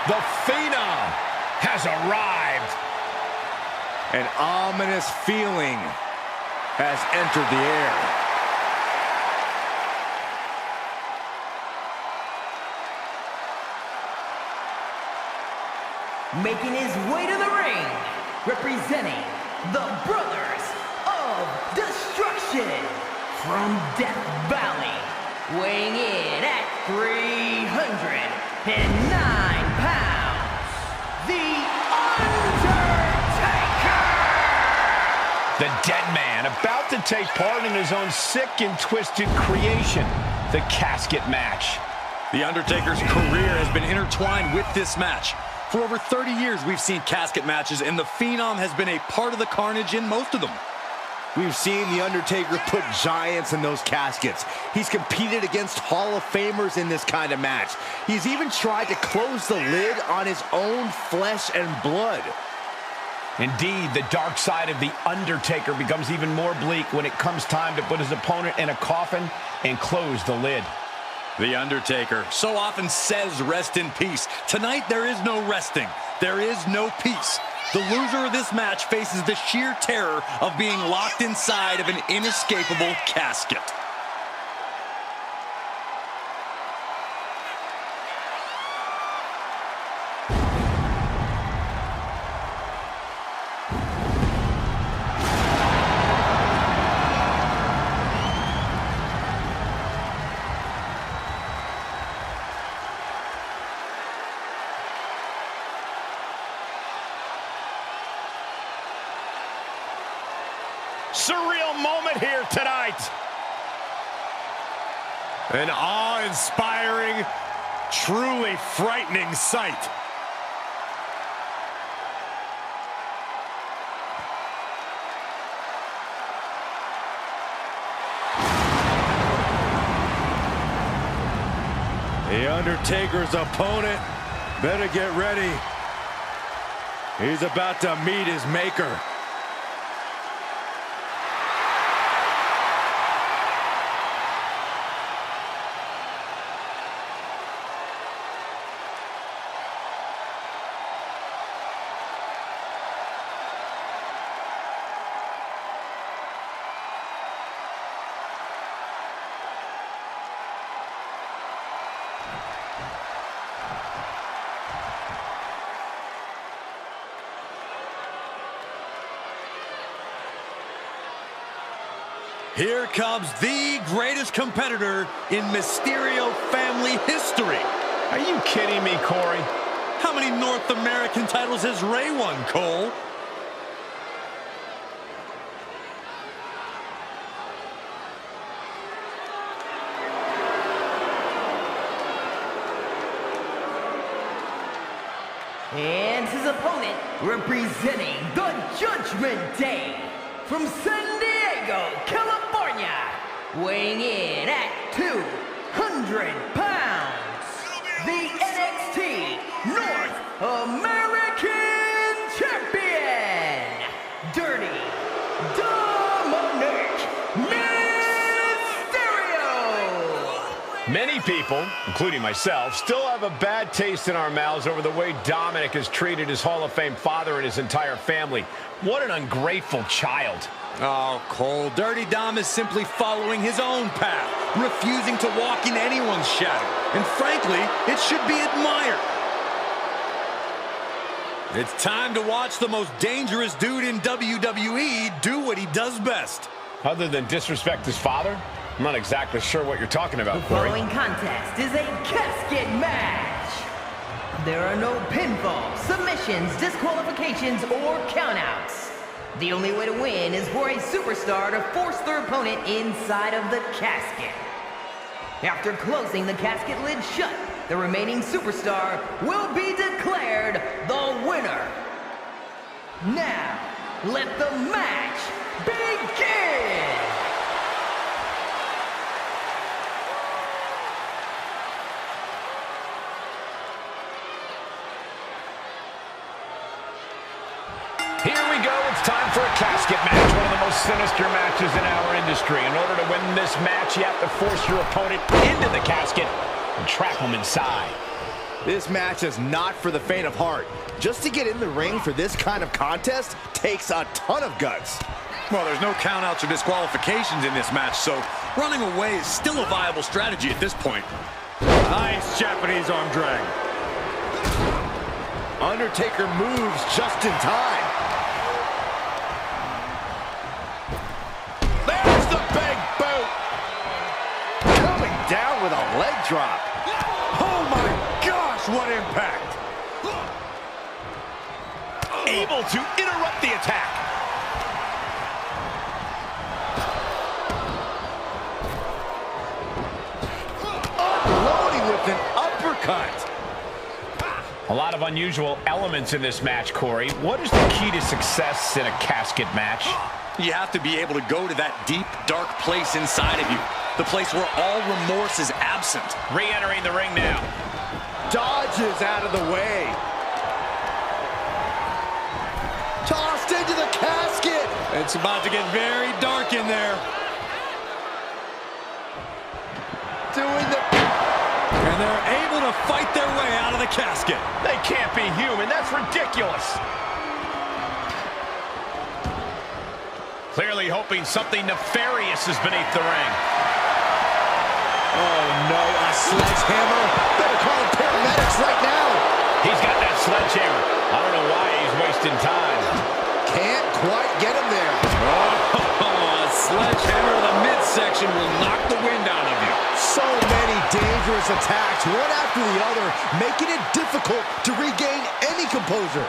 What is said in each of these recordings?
The Phenom has arrived. An ominous feeling has entered the air. Making his way to the ring, representing the Brothers of Destruction from Death Valley, weighing in at 309 pounds, the Undertaker! The Deadman about to take part in his own sick and twisted creation, the Casket match. The Undertaker's career has been intertwined with this match. For over 30 years, we've seen casket matches, and the Phenom has been a part of the carnage in most of them. We've seen The Undertaker put giants in those caskets. He's competed against Hall of Famers in this kind of match. He's even tried to close the lid on his own flesh and blood. Indeed, the dark side of The Undertaker becomes even more bleak when it comes time to put his opponent in a coffin and close the lid. The Undertaker so often says rest in peace. Tonight, there is no resting. There is no peace. The loser of this match faces the sheer terror of being locked inside of an inescapable casket. Surreal moment here tonight. An awe-inspiring, truly frightening sight. The Undertaker's opponent better get ready. He's about to meet his maker. Here comes the greatest competitor in Mysterio family history. Are you kidding me, Corey? How many North American titles has Ray won, Cole? And his opponent, representing the Judgment Day, from San Diego, California, weighing in at 200 pounds, the NXT North American Champion, Dirty Dominik Mysterio! Many people, including myself, still have a bad taste in our mouths over the way Dominik has treated his Hall of Fame father and his entire family. What an ungrateful child. Oh, Cole, Dirty Dom is simply following his own path, refusing to walk in anyone's shadow. And frankly, it should be admired. It's time to watch the most dangerous dude in WWE do what he does best. Other than disrespect his father? I'm not exactly sure what you're talking about, The Corey. following contest is a casket match. There are no pinfalls, submissions, disqualifications, or countouts. The only way to win is for a superstar to force their opponent inside of the casket. After closing the casket lid shut, the remaining superstar will be declared the winner. Now, let the match begin! Here we go. It's time for a casket match, one of the most sinister matches in our industry. In order to win this match, you have to force your opponent into the casket and trap him inside. This match is not for the faint of heart. Just to get in the ring for this kind of contest takes a ton of guts. Well, there's no countouts or disqualifications in this match, so running away is still a viable strategy at this point. Nice Japanese arm drag. Undertaker moves just in time. There's the big boot. Coming down with a leg drop. Oh my gosh, what impact! Able to interrupt the attack. Unloading with an uppercut. A lot of unusual elements in this match, Corey. What is the key to success in a casket match? You have to be able to go to that deep, dark place inside of you. The place where all remorse is absent. Re-entering the ring now. Dodges out of the way. Tossed into the casket. It's about to get very dark in there. Doing the... And they're able to fight their way out of the casket. They can't be human. That's ridiculous. Clearly hoping something nefarious is beneath the ring. Oh no, a sledgehammer. Better call the paramedics right now. He's got that sledgehammer. I don't know why he's wasting time. Can't quite get him there. Oh, a sledgehammer to the midsection will knock the wind out of you. So many dangerous attacks, one after the other, making it difficult to regain any composure.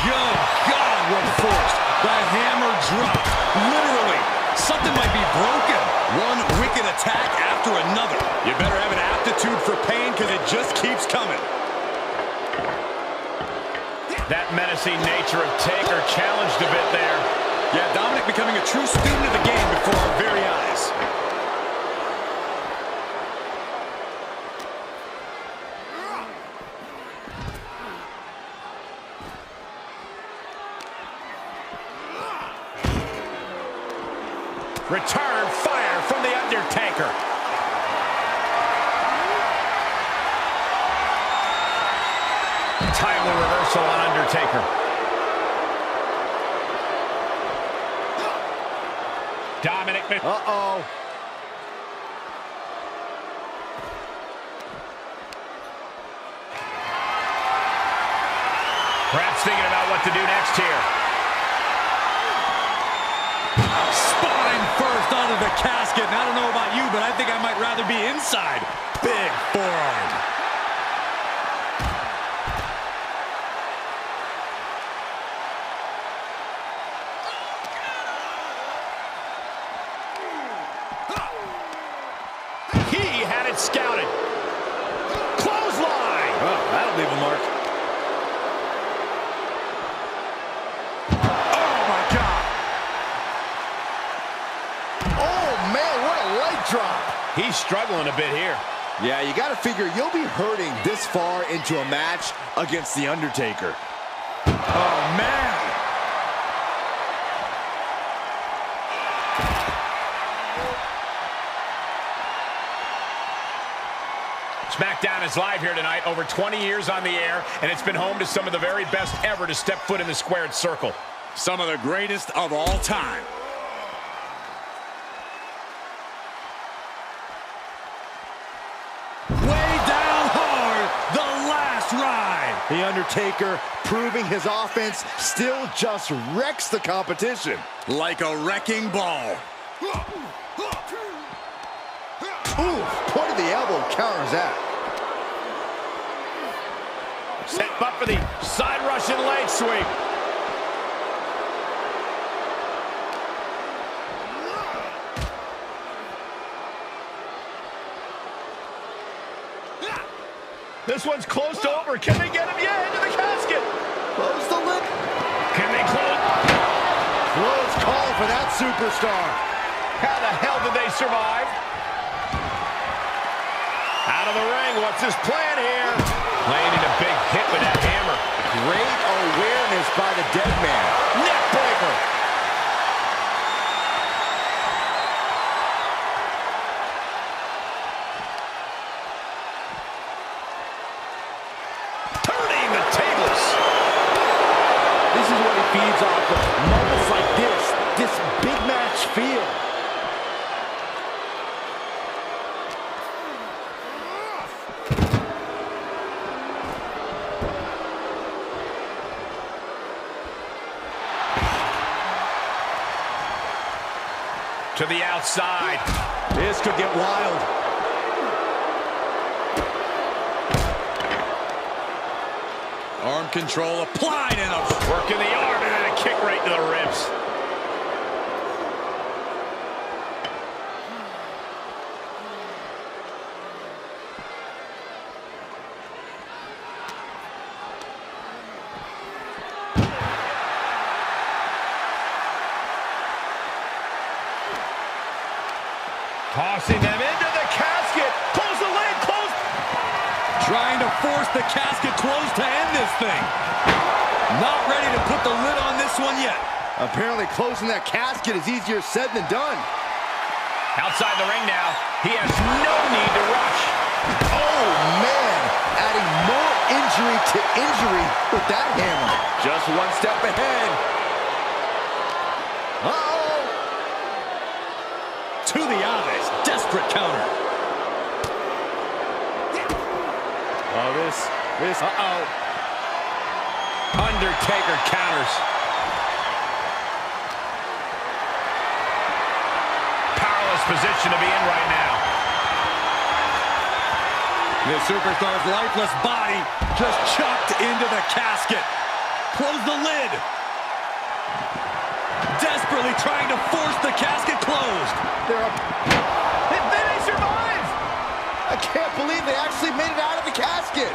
Good God, what force. The hammer dropped. Literally, something might be broken. One wicked attack after another. You better have an aptitude for pain because it just keeps coming. That menacing nature of Taker challenged a bit there. Yeah, Dominik becoming a true student of the game before our very eyes. Return fire from the Undertaker. Timely reversal on Undertaker. Dominik Mysterio. Uh-oh. Perhaps thinking about what to do next here. Spine first onto the casket. And I don't know about you, but I think I might rather be inside. Big forearm. He had it scouted. Clothesline. Oh, that'll leave a mark. Oh, my God. Oh, man, what a leg drop. He's struggling a bit here. Yeah, you got to figure you'll be hurting this far into a match against The Undertaker. Oh, man. SmackDown is live here tonight, over 20 years on the air, and it's been home to some of the very best ever to step foot in the squared circle. Some of the greatest of all time. Way down hard, the last ride. The Undertaker proving his offense still just wrecks the competition. Like a wrecking ball. Ooh, point of the elbow counters that. Set up for the side Russian leg sweep. This one's close to over. Can they get him? Yeah, into the casket. Close the lip. Can they close? Close call for that superstar. How the hell did they survive? Out of the ring, what's his plan here? Landing a big hit with that hammer. Great awareness by the Deadman. Neck breaker. feeds off of moments like this big match feel. To the outside. This could get wild. Arm control applied and a Working the arm and then a kick right to the ribs. Tossing them into the casket. Close the lid, close. trying to force the casket closed to end this thing. Not ready to put the lid on this one yet. Apparently closing that casket is easier said than done. Outside the ring now. He has no need to rush. Oh, man. Adding more injury to injury with that hammer. Just one step ahead. Uh-oh. To the eyes. Desperate counter. Oh, this. Uh-oh. Undertaker counters. Powerless position to be in right now. The superstar's lifeless body just chucked into the casket. Close the lid. Desperately trying to force the casket closed. Then they survive. I can't believe they actually made it out of the casket.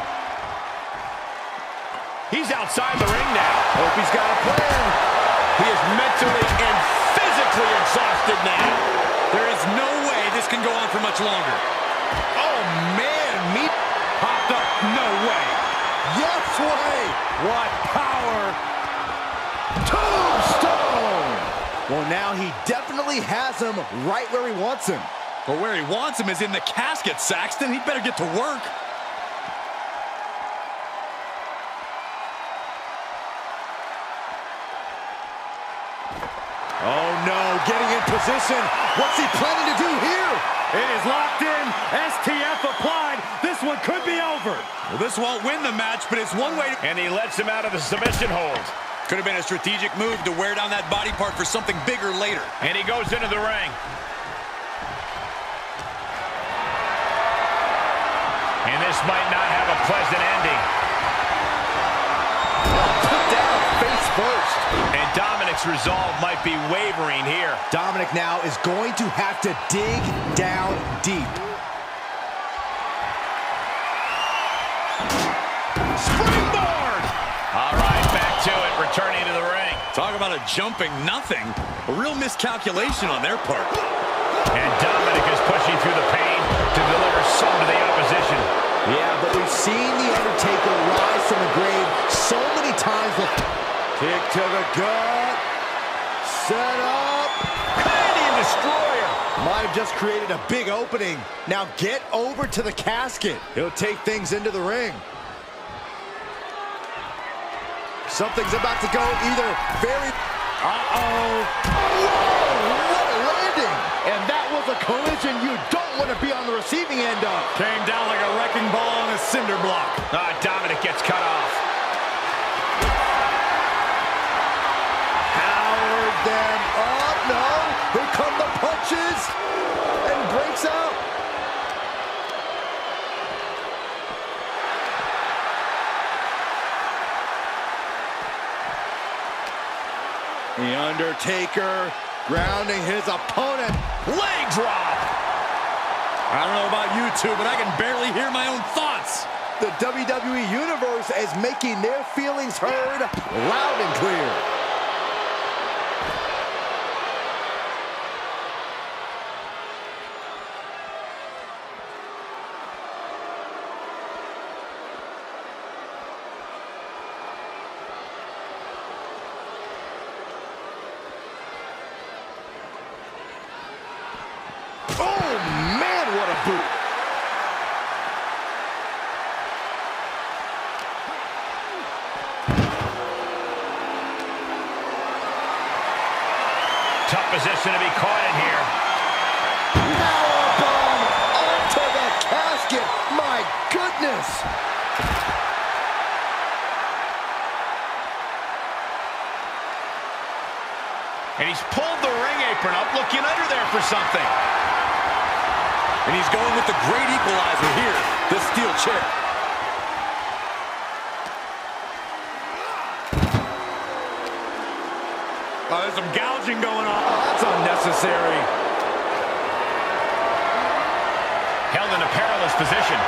He's outside the ring now. Hope he's got a plan. He is mentally and physically exhausted now. There is no way this can go on for much longer. Oh, man. Meat Popped up. No way. yes way. What power. Tombstone. Well, now he definitely has him right where he wants him. But where he wants him is in the casket, Saxton. He'd better get to work. Oh, no. Getting in position. What's he planning to do here? It is locked in. STF applied. This one could be over. Well, this won't win the match, but it's one way to... And he lets him out of the submission hold. Could have been a strategic move to wear down that body part for something bigger later. And he goes into the ring. And this might not have a pleasant ending. Put down face first. And Dominik's resolve might be wavering here. Dominik now is going to have to dig down deep. Springboard! All right, back to it, returning to the ring. Talk about a jumping nothing. A real miscalculation on their part. And Dominik is pushing through the pain to deliver some to the opposition. Yeah, but we've seen The Undertaker rise from the grave so many times with kick to the gut, set up, Canadian Destroyer. might have just created a big opening. Now get over to the casket. He'll take things into the ring. Something's about to go either very... Uh-oh. Whoa, what a landing. And that was a collision you don't want to be on the receiving end of. Came down like a wrecking ball on a cinder block. Dominik gets cut off. Powered them up. No. Here come the punches. And breaks out. The Undertaker grounding his opponent. Leg drop. I don't know about you two, but I can barely hear my own thoughts. The WWE Universe is making their feelings heard loud and clear. Oh, man, what a boot. position to be caught in here. Powerbomb onto the casket. My goodness. And he's pulled the ring apron up, looking under there for something. And he's going with the great equalizer here, the steel chair. Oh, there's some gouging going on. That's unnecessary. Held in a perilous position.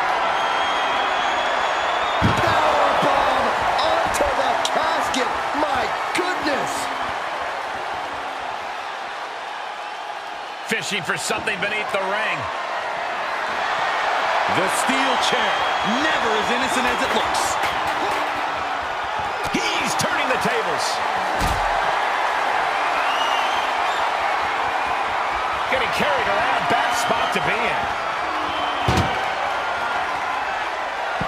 Powerbomb onto the casket. My goodness. Fishing for something beneath the ring. The steel chair, never as innocent as it looks. He's turning the tables. Getting carried around, bad spot to be in.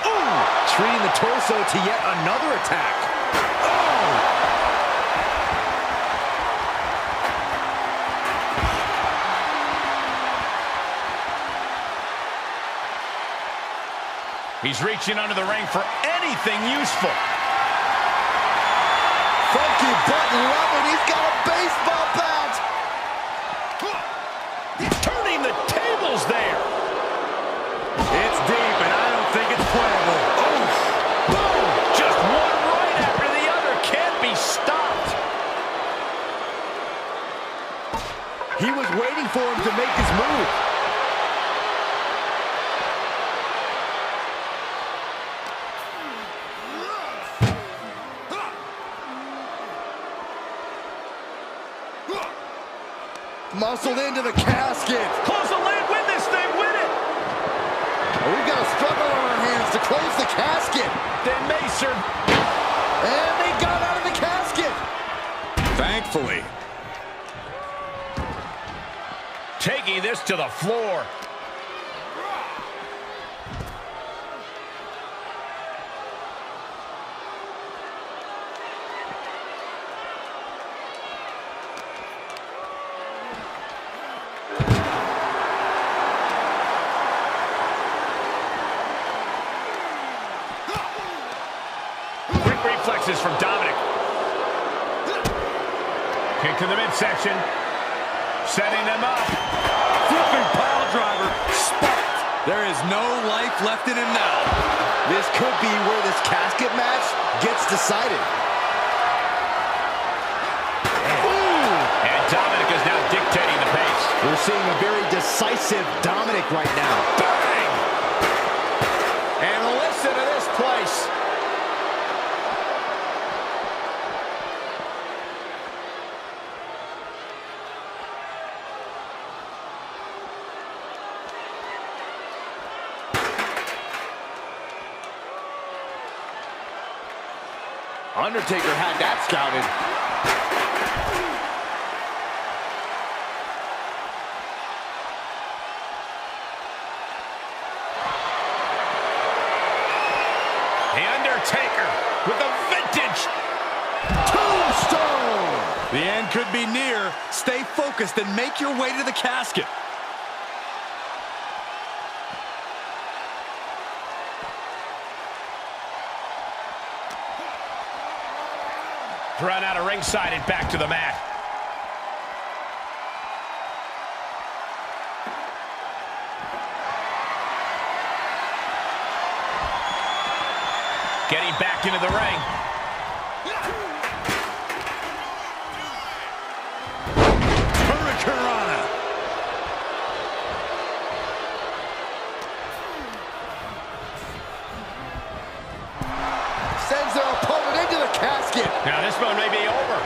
Ooh, treating the torso to yet another attack. Oh! He's reaching under the ring for anything useful. Funky button lover, he's got a baseball bat. He's turning the tables there. It's deep, and I don't think it's playable. Oh, boom! Just one right after the other. Can't be stopped. He was waiting for him to make his move. Muscled into the casket. Close the lid, win this thing, win it. We've got a struggle on our hands to close the casket. They may serve. And they got out of the casket. Thankfully. Taking this to the floor. Reflexes from Dominik. Kick to the midsection. Setting them up. Flipping pile driver. Spiked. There is no life left in him now. This could be where this casket match gets decided. And Dominik is now dictating the pace. We're seeing a very decisive Dominik right now. Bang! And listen to this place. Undertaker had that scouted. The Undertaker with a vintage Tombstone! The end could be near. Stay focused and make your way to the casket. Run out of ringside and back to the mat. Getting back into the ring. Hurricanrana. Sends their opponent into the casket. Now this one may be over.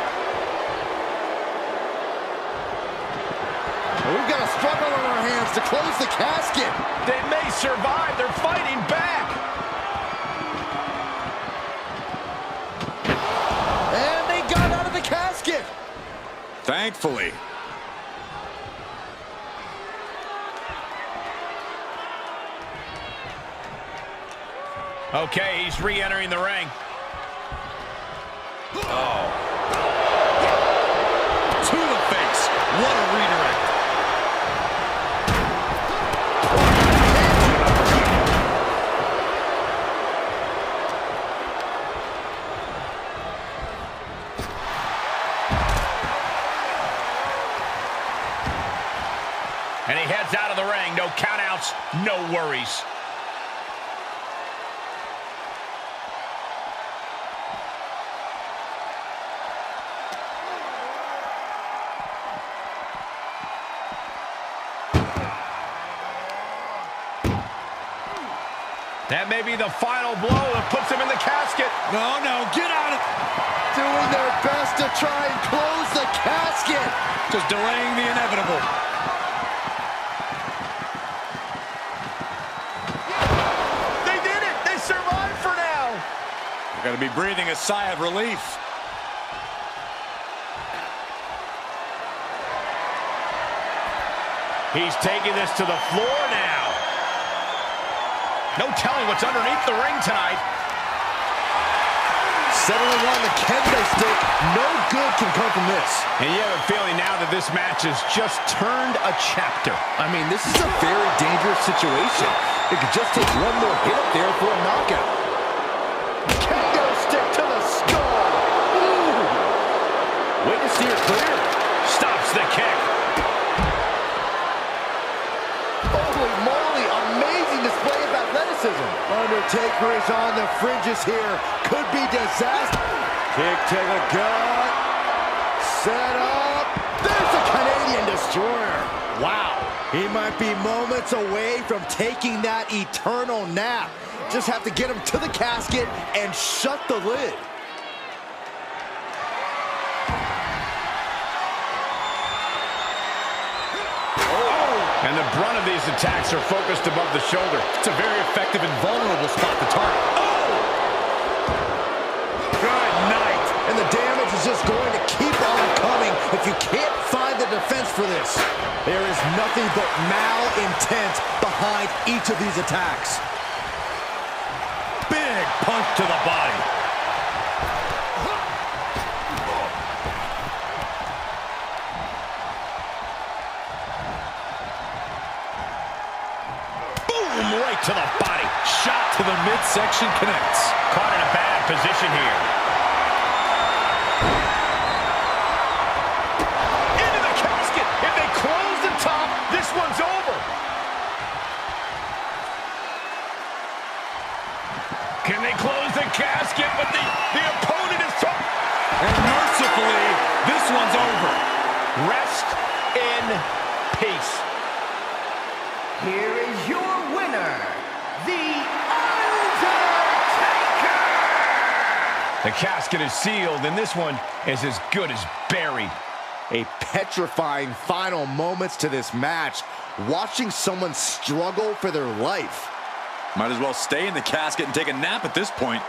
We've got a struggle on our hands to close the casket. They may survive. They're fighting back. And they got out of the casket. Thankfully. Okay, he's re-entering the ring. To the face. What a That may be the final blow that puts him in the casket. No, get out of... Doing their best to try and close the casket. Just delaying the inevitable. They did it! They survived for now! They're going to be breathing a sigh of relief. He's taking this to the floor now. No telling what's underneath the ring tonight. Settling on the kendo stick. No good can come from this. And you have a feeling now that this match has just turned a chapter. I mean, this is a very dangerous situation. It could just take one more hit up there for a knockout. Kendo stick to the skull. Ooh. Way to steer clear. Stops the kick. Holy moly, amazing display of athleticism. Undertaker is on the fringes here. Could be disaster. Kick to the gut. Set up. There's a Canadian destroyer. Wow. He might be moments away from taking that eternal nap. Just have to get him to the casket and shut the lid. And the brunt of these attacks are focused above the shoulder. It's a very effective and vulnerable spot to target. Good night. And the damage is just going to keep on coming if you can't find the defense for this. There is nothing but malintent behind each of these attacks. Big punch to the body. Right to the body. Shot to the midsection connects. Caught in a bad position here. Into the casket. If they close the top, this one's over. Can they close the casket? But the opponent is tough. And mercifully, this one's over. Rest in peace. Here is your winner, The Undertaker! The casket is sealed, and this one is as good as buried. A petrifying final moments to this match. Watching someone struggle for their life. Might as well stay in the casket and take a nap at this point.